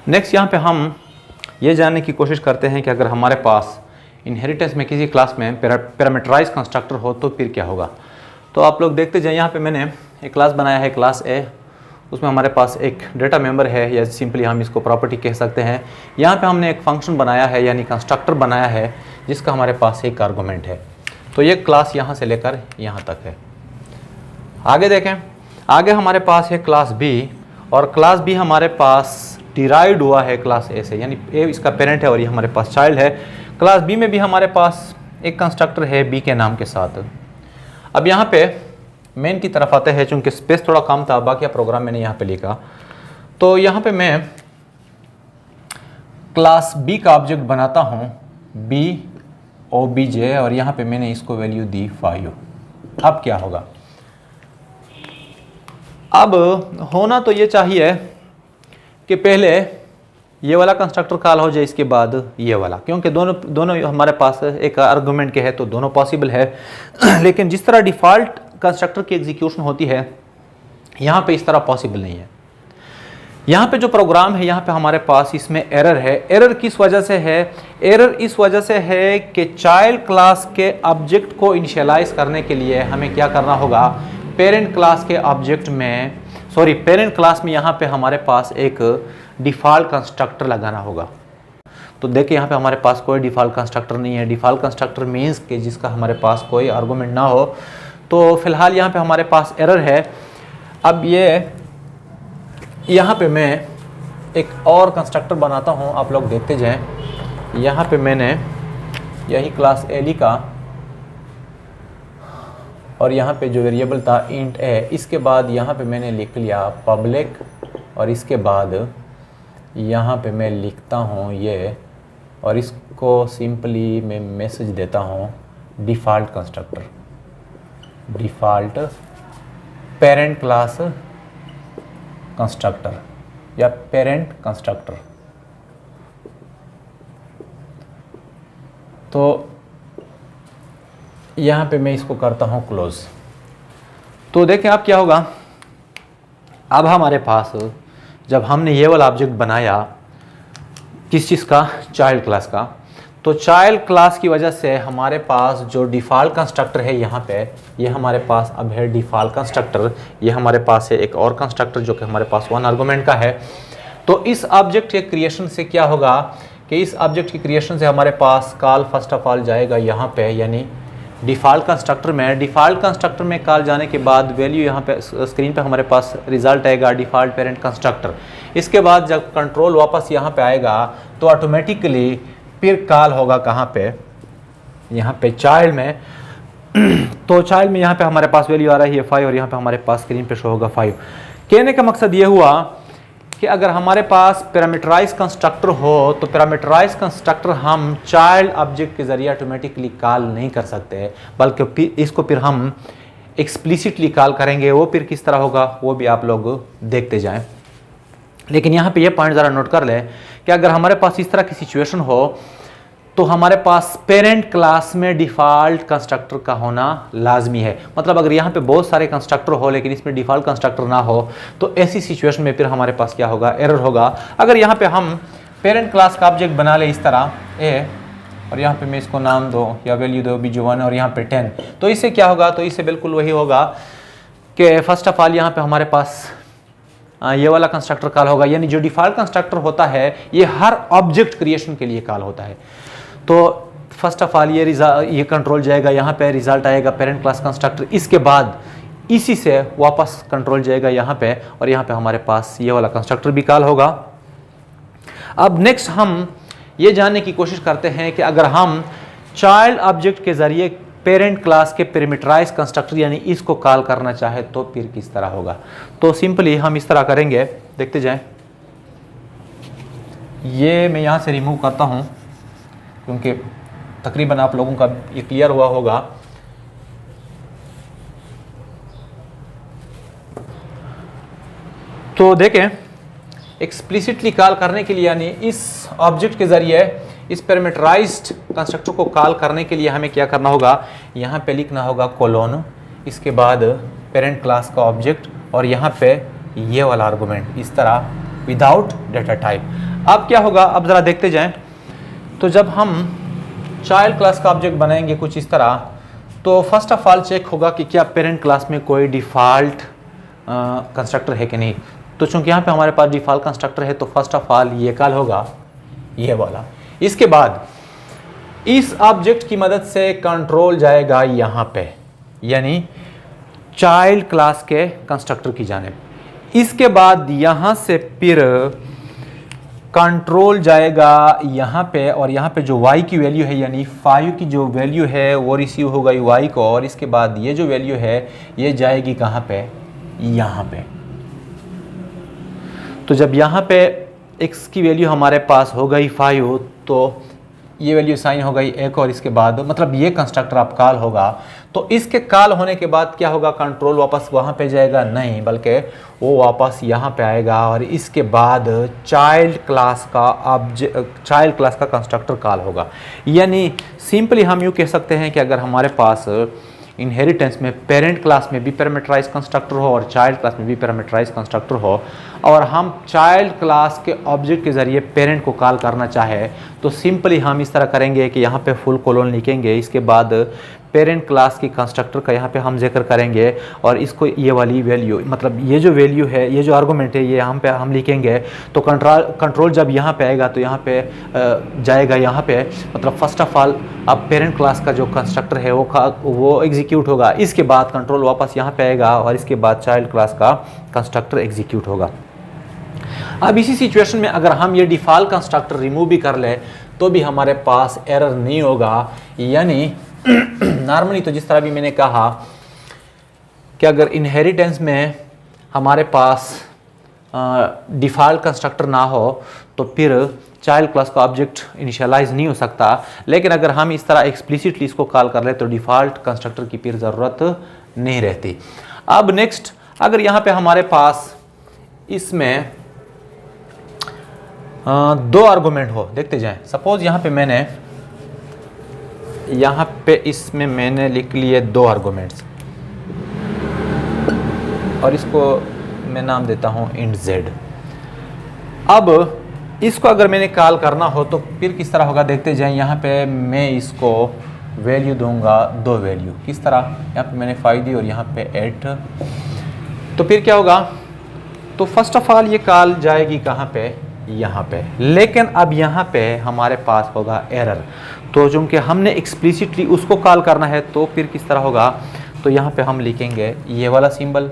Next यहाँ पे हम ये जानने की कोशिश करते हैं कि अगर हमारे पास इनहेरिटेंस में किसी क्लास में पैरामीटराइज कंस्ट्रक्टर हो तो फिर क्या होगा। तो आप लोग देखते जाए, यहाँ पे मैंने एक क्लास बनाया है क्लास ए, उसमें हमारे पास एक डेटा मेंबर है या सिंपली हम इसको प्रॉपर्टी कह सकते हैं। यहाँ पे हमने एक फंक्शन बनाया है यानी कंस्ट्रक्टर बनाया है जिसका हमारे पास एक आर्गुमेंट है। तो ये क्लास यहाँ से लेकर यहाँ तक है। आगे देखें, आगे हमारे पास है क्लास बी और क्लास बी हमारे पास डिराइव्ड हुआ है क्लास ए से, यानी ए इसका पेरेंट है और ये हमारे पास चाइल्ड है। क्लास बी में भी हमारे पास एक कंस्ट्रक्टर है बी के नाम के साथ। अब यहाँ पे मेन की तरफ आते हैं, चूंकि स्पेस थोड़ा कम था, बाकी प्रोग्राम मैंने यहाँ पे लिखा। तो यहाँ पे मैं क्लास बी का ऑब्जेक्ट बनाता हूँ बी ओ बी जे और यहाँ पे मैंने इसको वैल्यू दी 5। अब क्या होगा, अब होना तो ये चाहिए कि पहले ये वाला कंस्ट्रक्टर कॉल हो जाए, इसके बाद ये वाला, क्योंकि दोनों हमारे पास एक आर्गुमेंट के है तो दोनों पॉसिबल है। लेकिन जिस तरह डिफ़ॉल्ट कंस्ट्रक्टर की एग्जीक्यूशन होती है यहाँ पे इस तरह पॉसिबल नहीं है। यहाँ पे जो प्रोग्राम है यहाँ पे हमारे पास इसमें एरर है। एरर किस वजह से है? एरर इस वजह से है कि चाइल्ड क्लास के ऑब्जेक्ट को इनिशियलाइज करने के लिए हमें क्या करना होगा, पेरेंट क्लास के ऑब्जेक्ट में पेरेंट क्लास में यहाँ पे हमारे पास एक डिफ़ॉल्ट कंस्ट्रक्टर लगाना होगा। तो देखिए यहाँ पे हमारे पास कोई डिफ़ॉल्ट कंस्ट्रक्टर नहीं है। डिफ़ॉल्ट कंस्ट्रक्टर मीन्स कि जिसका हमारे पास कोई आर्गुमेंट ना हो। तो फिलहाल यहाँ पे हमारे पास एरर है। अब ये यहाँ पे मैं एक और कंस्ट्रक्टर बनाता हूँ, आप लोग देखते जाएं। यहाँ पे मैंने यही क्लास ए लिखा और यहाँ पे जो वेरिएबल था इंट ए, इसके बाद यहाँ पे मैंने लिख लिया पब्लिक और इसके बाद यहाँ पे मैं लिखता हूँ ये और इसको सिंपली मैं मैसेज देता हूँ default constructor, default parent class constructor या पेरेंट कंस्ट्रक्टर। तो यहाँ पे मैं इसको करता हूँ क्लोज। तो देखें अब क्या होगा, अब हमारे पास जब हमने ये वाला ऑब्जेक्ट बनाया किस चीज़ का, चाइल्ड क्लास का, तो चाइल्ड क्लास की वजह से हमारे पास जो डिफ़ॉल्ट कंस्ट्रक्टर है यहाँ पे, ये हमारे पास अब है डिफ़ॉल्ट कंस्ट्रक्टर। ये हमारे पास है एक और कंस्ट्रक्टर जो कि हमारे पास 1 आर्गुमेंट का है। तो इस ऑब्जेक्ट के क्रिएशन से क्या होगा कि इस ऑब्जेक्ट की क्रिएशन से हमारे पास कॉल फर्स्ट ऑफ ऑल जाएगा यहाँ पे, यानी डिफ़ॉल्ट कंस्ट्रक्टर में। डिफ़ॉल्ट कंस्ट्रक्टर में कॉल जाने के बाद वैल्यू यहाँ पे स्क्रीन पे हमारे पास रिजल्ट आएगा डिफ़ॉल्ट पेरेंट कंस्ट्रक्टर। इसके बाद जब कंट्रोल वापस यहाँ पे आएगा तो ऑटोमेटिकली फिर कॉल होगा कहाँ पे, यहाँ पे चाइल्ड में। तो चाइल्ड में यहाँ पे हमारे पास वैल्यू आ रही है 5 और यहाँ पे हमारे पास स्क्रीन पे शो होगा 5। कहने का मकसद ये हुआ कि अगर हमारे पास पैरामीटराइज कंस्ट्रक्टर हो तो पैरामीटराइज कंस्ट्रक्टर हम चाइल्ड ऑब्जेक्ट के ज़रिए ऑटोमेटिकली कॉल नहीं कर सकते, बल्कि इसको फिर हम एक्सप्लिसिटली कॉल करेंगे। वो फिर किस तरह होगा वो भी आप लोग देखते जाएं। लेकिन यहाँ पे ये पॉइंट ज़रा नोट कर लें कि अगर हमारे पास इस तरह की सिचुएशन हो तो हमारे पास पेरेंट क्लास में डिफ़ॉल्ट कंस्ट्रक्टर का होना लाजमी है। मतलब अगर यहाँ पे बहुत सारे कंस्ट्रक्टर हो लेकिन इसमें डिफ़ॉल्ट कंस्ट्रक्टर ना हो तो ऐसी सिचुएशन में फिर हमारे पास क्या होगा, एरर होगा। अगर यहाँ पे हम पेरेंट क्लास का ऑब्जेक्ट बना ले इस तरह ए और यहाँ पे मैं इसको नाम दो या वैल्यू दो B1 और यहाँ पे 10, तो इससे क्या होगा, तो इससे बिल्कुल वही होगा कि फर्स्ट ऑफ ऑल यहाँ पे हमारे पास ये वाला कंस्ट्रक्टर कॉल होगा, यानी जो डिफ़ॉल्ट कंस्ट्रक्टर होता है ये हर ऑब्जेक्ट क्रिएशन के लिए कॉल होता है। तो फर्स्ट ऑफ ऑल ये कंट्रोल जाएगा यहाँ पे, रिजल्ट आएगा पेरेंट क्लास कंस्ट्रक्टर। इसके बाद इसी से वापस कंट्रोल जाएगा यहाँ पे और यहाँ पे हमारे पास ये वाला कंस्ट्रक्टर भी कॉल होगा। अब नेक्स्ट हम ये जानने की कोशिश करते हैं कि अगर हम चाइल्ड ऑब्जेक्ट के ज़रिए पेरेंट क्लास के पैरामीटराइज कंस्ट्रक्टर यानी इसको कॉल करना चाहे तो फिर किस तरह होगा। तो सिंपली हम इस तरह करेंगे, देखते जाएं। ये मैं यहाँ से रिमूव करता हूँ क्योंकि तकरीबन आप लोगों का ये क्लियर हुआ होगा। तो देखें, एक्सप्लिसिटली कॉल करने के लिए यानी इस ऑब्जेक्ट के ज़रिए इस पैरामीटराइज्ड कंस्ट्रक्टर को कॉल करने के लिए हमें क्या करना होगा, यहाँ पे लिखना होगा कोलोन, इसके बाद पेरेंट क्लास का ऑब्जेक्ट और यहाँ पे ये वाला आर्गुमेंट इस तरह विदाउट डेटा टाइप। अब क्या होगा, अब ज़रा देखते जाएं। तो जब हम चाइल्ड क्लास का ऑब्जेक्ट बनाएंगे कुछ इस तरह, तो फर्स्ट ऑफ ऑल चेक होगा कि क्या पेरेंट क्लास में कोई डिफ़ॉल्ट कंस्ट्रक्टर है कि नहीं। तो चूंकि यहाँ पे हमारे पास डिफ़ॉल्ट कंस्ट्रक्टर है, तो फर्स्ट ऑफ ऑल ये कॉल होगा ये वाला। इसके बाद इस ऑब्जेक्ट की मदद से कंट्रोल जाएगा यहाँ पे, यानी चाइल्ड क्लास के कंस्ट्रक्टर की जानिब। इसके बाद यहाँ से फिर कंट्रोल जाएगा यहाँ पे, और यहाँ पे जो y की वैल्यू है यानी 5 की जो वैल्यू है वो रिसीव होगा y को, और इसके बाद ये जो वैल्यू है ये जाएगी कहाँ पे, यहाँ पे। तो जब यहाँ पे x की वैल्यू हमारे पास हो गई 5, तो ये वैल्यू साइन हो गई 1, और इसके बाद मतलब ये कंस्ट्रक्टर आप कॉल होगा। तो इसके कॉल होने के बाद क्या होगा, कंट्रोल वापस वहाँ पे जाएगा नहीं, बल्कि वो वापस यहाँ पे आएगा, और इसके बाद चाइल्ड क्लास का कंस्ट्रक्टर कॉल होगा। यानी सिंपली हम यूँ कह सकते हैं कि अगर हमारे पास इनहेरिटेंस में पेरेंट क्लास में भी पैरामीटराइज कंस्ट्रक्टर हो और चाइल्ड क्लास में भी पैरामीटराइज कंस्ट्रक्टर हो, और हम चाइल्ड क्लास के ऑब्जेक्ट के ज़रिए पेरेंट को कॉल करना चाहे, तो सिंपली हम इस तरह करेंगे कि यहाँ पे फुल कोलोन लिखेंगे, इसके बाद पेरेंट क्लास की कंस्ट्रक्टर का यहाँ पे हम जिक्र करेंगे, और इसको ये वाली वैल्यू मतलब ये जो वैल्यू है, ये जो आर्गूमेंट है, ये यहाँ पे हम लिखेंगे। तो कंट्रोल जब यहाँ पे आएगा तो यहाँ पे जाएगा यहाँ पे, मतलब फर्स्ट ऑफ ऑल अब पेरेंट क्लास का जो कंस्ट्रक्टर है वो एग्जीक्यूट होगा, इसके बाद कंट्रोल वापस यहाँ पे आएगा, और इसके बाद चाइल्ड क्लास का कंस्ट्रक्टर एग्जीक्यूट होगा। अब इसी सिचुएशन में अगर हम ये डिफ़ॉल्ट कंस्ट्रक्टर रिमूव भी कर ले तो भी हमारे पास एरर नहीं होगा। यानी नॉर्मली तो जिस तरह भी मैंने कहा कि अगर इनहेरिटेंस में हमारे पास डिफ़ॉल्ट कंस्ट्रक्टर ना हो तो फिर चाइल्ड क्लास का ऑब्जेक्ट इनिशियलाइज नहीं हो सकता, लेकिन अगर हम इस तरह एक्सप्लिसिटली इसको कॉल कर ले तो डिफ़ॉल्ट कंस्ट्रक्टर की फिर ज़रूरत नहीं रहती। अब नेक्स्ट, अगर यहाँ पे हमारे पास इसमें दो आर्गूमेंट हो, देखते जाएं। सपोज यहाँ पे इसमें मैंने लिख लिए 2 आर्गूमेंट्स, और इसको मैं नाम देता हूँ int z। अब इसको अगर मैंने कॉल करना हो तो फिर किस तरह होगा, देखते जाएं। यहाँ पे मैं इसको वैल्यू दूंगा 2 वैल्यू, किस तरह, यहाँ पे मैंने 5 दी और यहाँ पे 8। तो फिर क्या होगा, तो फर्स्ट ऑफ ऑल ये कॉल जाएगी कहाँ पे, यहाँ पे। लेकिन अब यहाँ पे हमारे पास होगा एरर, तो चूँकि हमने एक्सप्लिसिटली उसको कॉल करना है तो फिर किस तरह होगा, तो यहाँ पे हम लिखेंगे ये वाला सिंबल,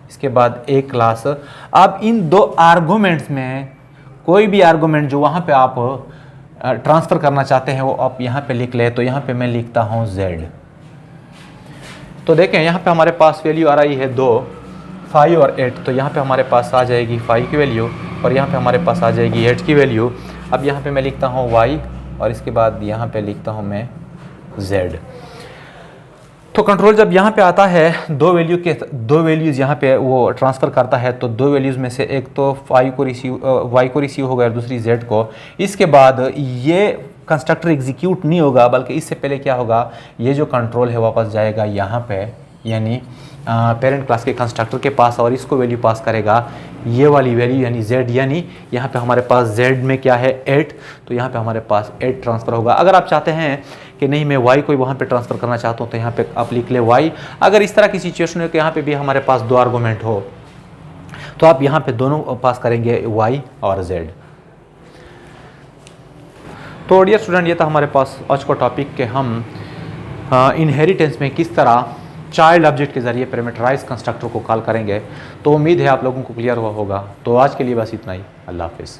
इसके बाद एक क्लास। अब इन 2 आर्गूमेंट्स में कोई भी आर्गूमेंट जो वहाँ पे आप ट्रांसफ़र करना चाहते हैं वो आप यहाँ पे लिख ले। तो यहाँ पे मैं लिखता हूँ z। तो देखें यहाँ पे हमारे पास वैल्यू आ रही है 2, 5 और 8। तो यहाँ पे हमारे पास आ जाएगी 5 की वैल्यू, और यहाँ पे हमारे पास आ जाएगी 8 की वैल्यू। अब यहाँ पे मैं लिखता हूँ y, और इसके बाद यहाँ पे लिखता हूँ मैं z। तो कंट्रोल जब यहाँ पे आता है, 2 वैल्यूज़ यहाँ पे वो ट्रांसफ़र करता है, तो 2 वैल्यूज़ में से एक तो y को रिसीव होगा और दूसरी z को। इसके बाद ये कंस्ट्रक्टर एग्जीक्यूट नहीं होगा, बल्कि इससे पहले क्या होगा, ये जो कंट्रोल है वापस जाएगा यहाँ पे, यानी पेरेंट क्लास के कंस्ट्रक्टर के पास, और इसको वैल्यू पास करेगा ये वाली वैल्यू यानी z। यानी यहाँ पे हमारे पास z में क्या है 8, तो यहाँ पे हमारे पास 8 ट्रांसफ़र होगा। अगर आप चाहते हैं कि नहीं मैं y को वहाँ पे ट्रांसफ़र करना चाहता हूँ तो यहाँ पे आप लिख ले y। अगर इस तरह की सिचुएशन है कि यहाँ पे भी हमारे पास 2 आर्गूमेंट हो तो आप यहाँ पे दोनों पास करेंगे y और z। तो डियर स्टूडेंट, ये था हमारे पास आज का टॉपिक कि हम इनहेरिटेंस में किस तरह चाइल्ड ऑब्जेक्ट के ज़रिए पैरामीटराइज कंस्ट्रक्टर को कॉल करेंगे। तो उम्मीद है आप लोगों को क्लियर हुआ होगा। तो आज के लिए बस इतना ही। अल्लाह हाफिज़।